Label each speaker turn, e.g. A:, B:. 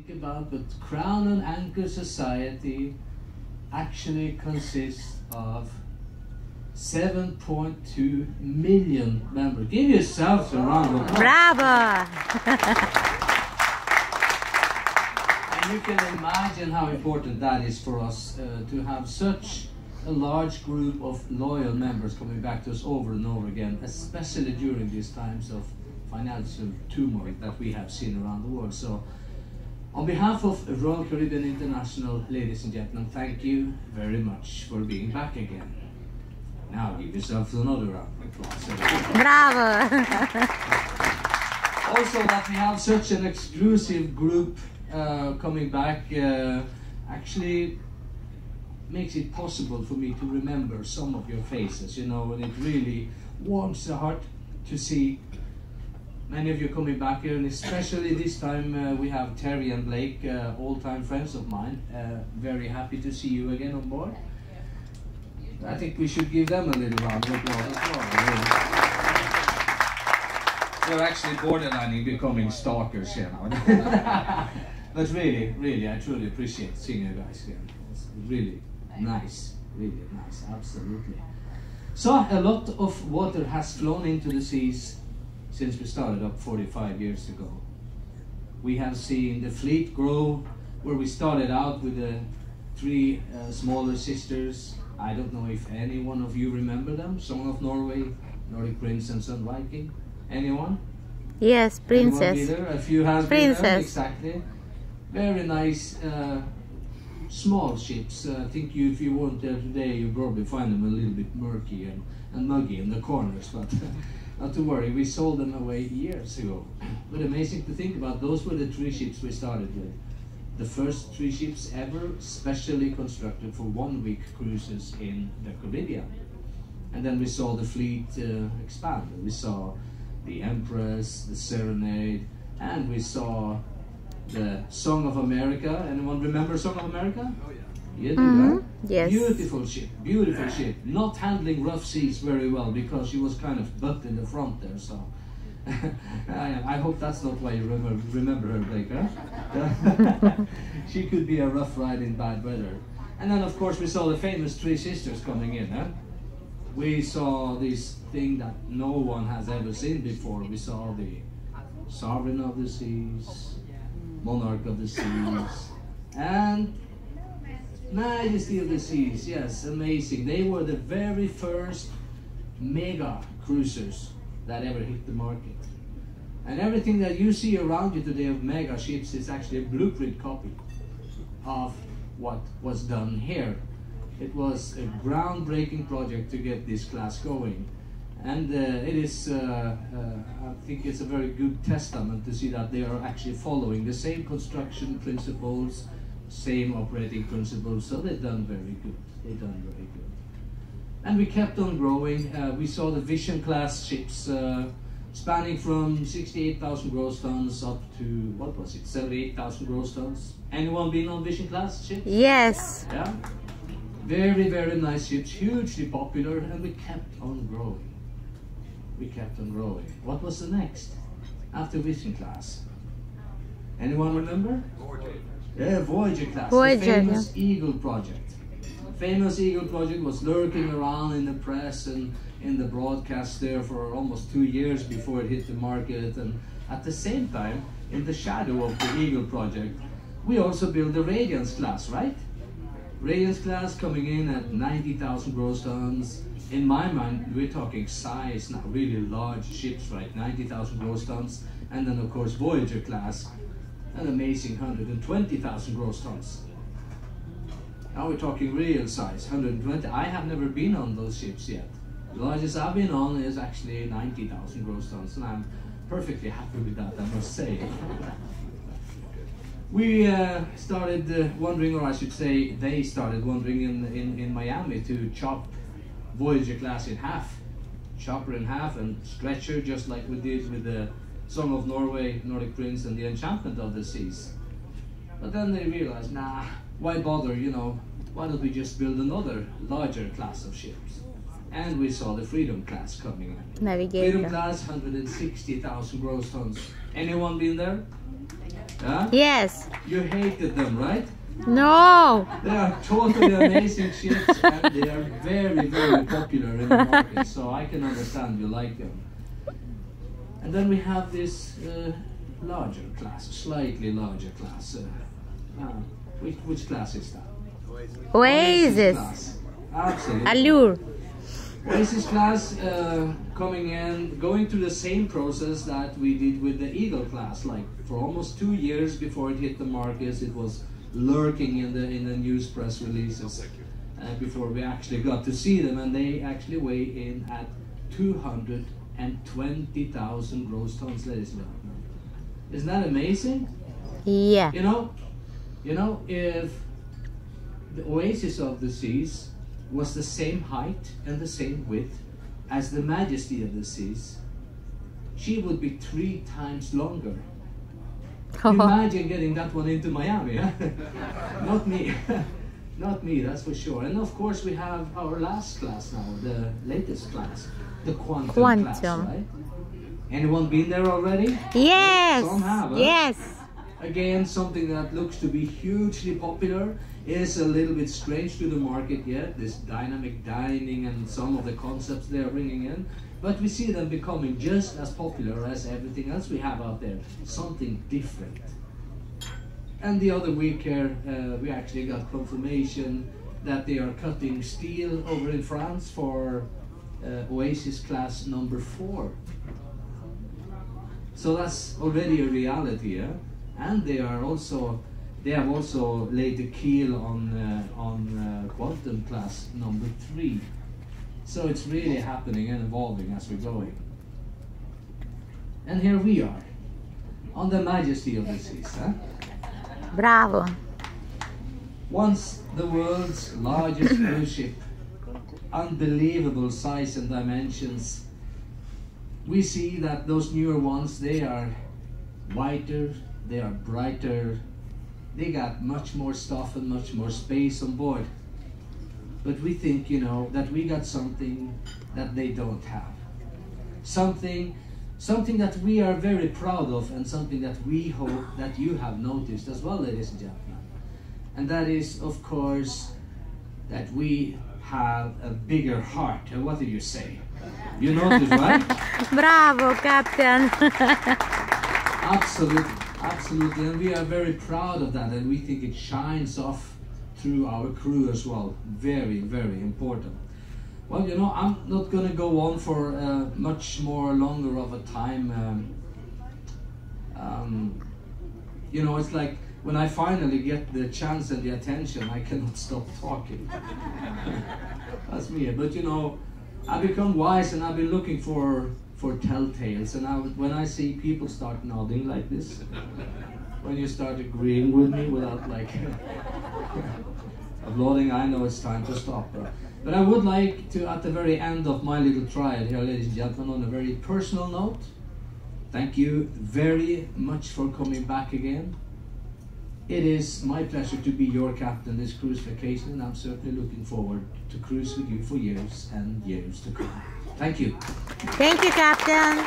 A: think about, but Crown and Anchor Society actually consists of 7.2 million members. Give yourselves a round of applause.
B: Bravo!
A: And you can imagine how important that is for us to have such a large group of loyal members coming back to us over and over again, especially during these times of financial turmoil that we have seen around the world. So, on behalf of Royal Caribbean International, ladies and gentlemen, thank you very much for being back again. Now give yourselves another round of applause.
B: Bravo!
A: Also, that we have such an exclusive group coming back actually makes it possible for me to remember some of your faces, you know, and it really warms the heart to see many of you coming back here, and especially this time we have Terry and Blake, all-time friends of mine. Very happy to see you again on board. I think we should give them a little round of applause as well. They're actually borderlining becoming stalkers here now. But really, I truly appreciate seeing you guys here. It's really nice, absolutely. So a lot of water has flown into the seas since we started up 45 years ago. We have seen the fleet grow, where we started out with the three smaller sisters. I don't know if any one of you remember them. Song of Norway, Nordic Prince and Sun Viking. Anyone?
B: Yes, Princess.
A: A few has been there, exactly. Very nice small ships. I think if you weren't there today, you probably find them a little bit murky and muggy in the corners, but not to worry, we sold them away years ago. But amazing to think about, those were the three ships we started with. The first three ships ever specially constructed for 1 week cruises in the Caribbean. And then we saw the fleet expand. We saw the Empress, the Serenade, and we saw the Song of America. Anyone remember Song of America? Oh yeah. You do, right?
B: Yes.
A: Beautiful ship, not handling rough seas very well because she was kind of butt in the front there, so I hope that's not why you remember her, Blake, huh? She could be a rough ride in bad weather. And then of course we saw the famous three sisters coming in, huh? We saw this thing that no one has ever seen before. We saw the Sovereign of the Seas, Monarch of the Seas, and Majesty of the Seas. Yes, amazing. They were the very first mega cruisers that ever hit the market. And everything that you see around you today of mega ships is actually a blueprint copy of what was done here. It was a groundbreaking project to get this class going. And it is, I think it's a very good testament to see that they are actually following the same construction principles, same operating principles, so they've done very good. And we kept on growing. We saw the Vision class ships spanning from 68,000 gross tons up to, what was it, 78,000 gross tons. Anyone been on Vision class ships?
B: Yes.
A: Yeah. Very, very nice ships, hugely popular, and we kept on growing. What was the next after Vision class? Anyone remember? Voyager. Yeah, Voyager class.
B: Voyager,
A: the famous Eagle project. Famous Eagle project was lurking around in the press and in the broadcast there for almost 2 years before it hit the market. And at the same time, in the shadow of the Eagle project, we also built the Radiance class, right? Radiance class coming in at 90,000 gross tons. In my mind, we're talking size, not really large ships, right? 90,000 gross tons. And then of course Voyager class, an amazing 120,000 gross tons. Now we're talking real size, 120. I have never been on those ships yet. The largest I've been on is actually 90,000 gross tons, and I'm perfectly happy with that, I must say. We started wondering, or I should say, they started wondering in Miami to chop Voyager class in half. Chop her in half and stretch her just like we did with the Song of Norway, Nordic Prince, and the Enchantment of the Seas. But then they realized, nah, why bother, you know, why don't we just build another larger class of ships? And we saw the Freedom class coming in.
B: Navigator.
A: Freedom class, 160,000 gross tons. Anyone been there? Yeah?
B: Yes.
A: You hated them, right?
B: No.
A: They are totally amazing ships, and they are very, very popular in the market. So I can understand you like them. And then we have this larger class, slightly larger class. Which class is that?
B: Oasis.
A: Class. Absolutely.
B: Allure.
A: Oasis class coming in, going through the same process that we did with the Eagle class. Like for almost 2 years before it hit the markets, it was lurking in the news press releases before we actually got to see them, and they actually weigh in at 220,000 gross tons, ladies and gentlemen. Isn't that amazing?
B: Yeah.
A: You know, if the Oasis of the Seas was the same height and the same width as the Majesty of the Seas, she would be 3 times longer. Imagine getting that one into Miami, huh? Not me. Not me, that's for sure. And of course we have our last class now, the latest class, the Quantum class, right? Anyone been there already?
B: Yes.
A: Some have, huh?
B: Yes.
A: Again, something that looks to be hugely popular, is a little bit strange to the market yet, this dynamic dining and some of the concepts they are bringing in. But we see them becoming just as popular as everything else we have out there, something different. And the other week here, we actually got confirmation that they are cutting steel over in France for Oasis class number 4. So that's already a reality, yeah? And they have also laid the keel on Quantum class number 3. So it's really happening and evolving as we're going. And here we are, on the Majesty of the Seas. Huh?
B: Bravo.
A: Once the world's largest cruise ship, unbelievable size and dimensions. We see that those newer ones, they are whiter, they are brighter, they got much more stuff and much more space on board. But we think, you know, that we got something that they don't have. Something that we are very proud of, and something that we hope that you have noticed as well, ladies and gentlemen. And that is, of course, that we have a bigger heart. What did you say? You noticed, right?
B: Bravo, Captain.
A: Absolutely, absolutely. And we are very proud of that, and we think it shines off through our crew as well. Very, very important. Well, you know, I'm not going to go on for much more longer of a time. You know, it's like when I finally get the chance and the attention, I cannot stop talking. That's me. But you know, I've become wise, and I've been looking for telltales. And when I see people start nodding like this, when you start agreeing with me without like applauding, I know it's time to stop. But I would like to, at the very end of my little trial here, ladies and gentlemen, on a very personal note, thank you very much for coming back again. It is my pleasure to be your captain this cruise vacation, and I'm certainly looking forward to cruise with you for years and years to come. Thank you.
B: Thank you, Captain.